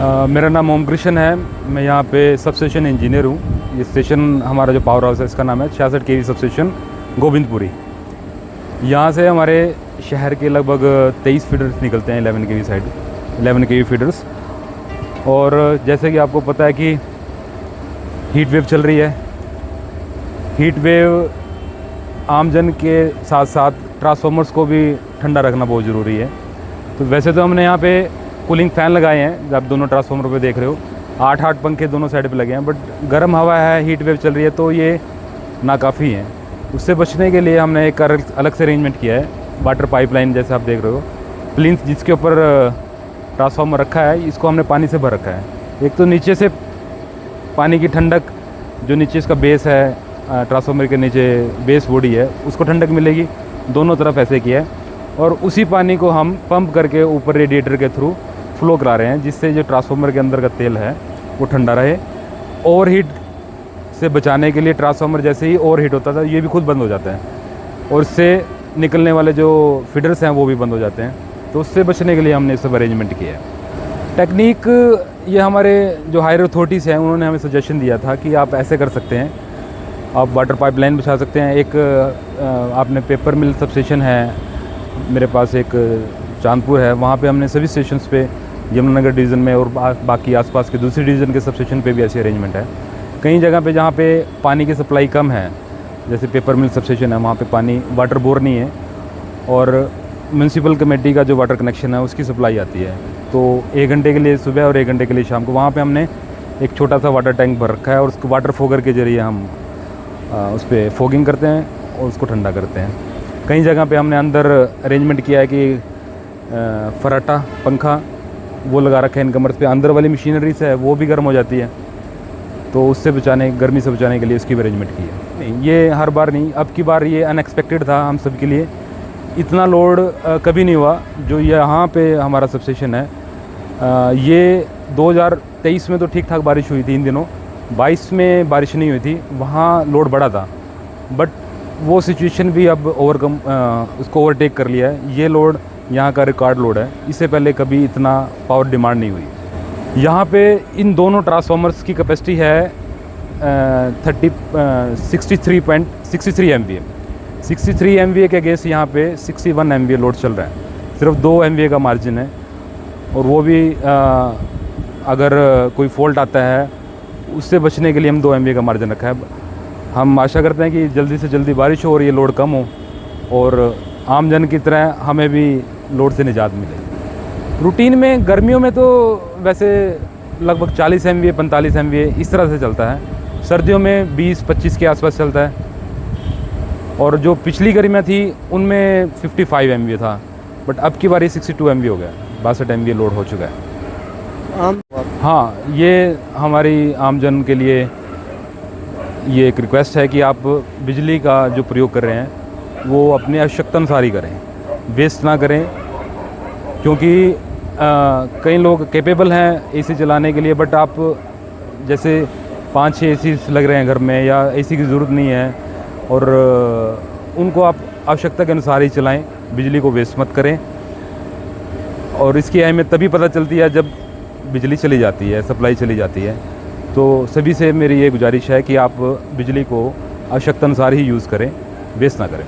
मेरा नाम ओम कृष्ण है। मैं यहाँ पे सब स्टेशन इंजीनियर हूँ। ये स्टेशन हमारा जो पावर हाउस है इसका नाम है 66 kV सब स्टेशन गोविंदपुरी। यहाँ से हमारे शहर के लगभग 23 फीडर्स निकलते हैं 11 kV साइड 11 kV फीडर्स। और जैसे कि आपको पता है कि हीट वेव चल रही है। हीट वेव आम जन के साथ साथ ट्रांसफार्मर्स को भी ठंडा रखना बहुत ज़रूरी है। तो वैसे तो हमने यहाँ पे कूलिंग फ़ैन लगाए हैं, जब दोनों ट्रांसफार्मर पे देख रहे हो 8 पंखे दोनों साइड पे लगे हैं, बट गर्म हवा है, हीट वेव चल रही है तो ये नाकाफ़ी है। उससे बचने के लिए हमने एक अलग से अरेंजमेंट किया है। वाटर पाइपलाइन जैसे आप देख रहे हो, प्लिंथ जिसके ऊपर ट्रांसफार्मर रखा है इसको हमने पानी से भर रखा है। एक तो नीचे से पानी की ठंडक, जो नीचे इसका बेस है, ट्रांसफार्मर के नीचे बेस बॉडी है, उसको ठंडक मिलेगी। दोनों तरफ ऐसे किया है और उसी पानी को हम पंप करके ऊपर रेडिएटर के थ्रू फ्लो करा रहे हैं, जिससे जो ट्रांसफार्मर के अंदर का तेल है वो ठंडा रहे। ओवर हीट से बचाने के लिए ट्रांसफार्मर जैसे ही ओवर हीट होता था ये भी खुद बंद हो जाता है और इससे निकलने वाले जो फीडर्स हैं वो भी बंद हो जाते हैं। तो उससे बचने के लिए हमने सब अरेंजमेंट किया है। टेक्निक ये हमारे जो हायर अथॉरिटीज़ हैं उन्होंने हमें सजेशन दिया था कि आप ऐसे कर सकते हैं, आप वाटर पाइपलाइन बिछा सकते हैं। एक आपने पेपर मिल सब स्टेशन है, मेरे पास एक चांदपुर है, वहाँ पे हमने सभी स्टेशंस पे यमुनानगर डिवीज़न में और बाकी आसपास के दूसरी डिवीज़न के सब स्टेशन पे भी ऐसी अरेंजमेंट है। कई जगह पे जहाँ पे पानी की सप्लाई कम है, जैसे पेपर मिल सब स्टेशन है, वहाँ पे पानी वाटर बोर नहीं है और म्यूनसिपल कमेटी का जो वाटर कनेक्शन है उसकी सप्लाई आती है। तो 1 घंटे के लिए सुबह और 1 घंटे के लिए शाम को वहाँ पर हमने एक छोटा सा वाटर टैंक भर रखा है और उसको वाटर फोगर के ज़रिए हम उस पर फोगिंग करते हैं और उसको ठंडा करते हैं। कई जगह पे हमने अंदर अरेंजमेंट किया है कि फराटा पंखा वो लगा रखा है इनकमर्स पे, अंदर वाली मशीनरी से है वो भी गर्म हो जाती है, तो उससे बचाने, गर्मी से बचाने के लिए उसकी भी अरेंजमेंट की है। नहीं, ये हर बार नहीं, अब की बार ये अनएक्सपेक्टेड था हम सब के लिए। इतना लोड कभी नहीं हुआ जो यहाँ पे हमारा सब स्टेशन है। ये 2023 में तो ठीक ठाक बारिश हुई थी इन दिनों, 22 में बारिश नहीं हुई थी, वहाँ लोड बढ़ा था, बट वो सिचुएशन भी अब उसको ओवरटेक कर लिया है। ये लोड यहाँ का रिकॉर्ड लोड है, इससे पहले कभी इतना पावर डिमांड नहीं हुई। यहाँ पे इन दोनों ट्रांसफार्मर्स की कैपेसिटी है 63 MVA। 63 MVA के अगेंस्ट यहाँ पे 61 MVA लोड चल रहा है। सिर्फ 2 MVA का मार्जिन है और वो भी अगर कोई फॉल्ट आता है उससे बचने के लिए हम 2 MVA का मार्जिन रखा है। हम आशा करते हैं कि जल्दी से जल्दी बारिश हो और ये लोड कम हो और आम जन की तरह हमें भी लोड से निजात मिले। रूटीन में गर्मियों में तो वैसे लगभग 40 MVA 45 MVA इस तरह से चलता है, सर्दियों में 20-25 के आसपास चलता है और जो पिछली गर्मियाँ थी उनमें 55 MVA था, बट अब की बार 62 MVA हो गया, 62 MVA लोड हो चुका है। हाँ, ये हमारी आम जन के लिए ये एक रिक्वेस्ट है कि आप बिजली का जो प्रयोग कर रहे हैं वो अपने आवश्यकता अनुसार ही करें, वेस्ट ना करें, क्योंकि कई लोग कैपेबल हैं एसी चलाने के लिए, बट आप जैसे 5-6 एसी लग रहे हैं घर में या एसी की ज़रूरत नहीं है और उनको आप आवश्यकता के अनुसार ही चलाएं, बिजली को वेस्ट मत करें। और इसकी अहमियत तभी पता चलती है जब बिजली चली जाती है, सप्लाई चली जाती है। तो सभी से मेरी ये गुजारिश है कि आप बिजली को आवश्यकता अनुसार ही यूज़ करें, वेस्ट ना करें।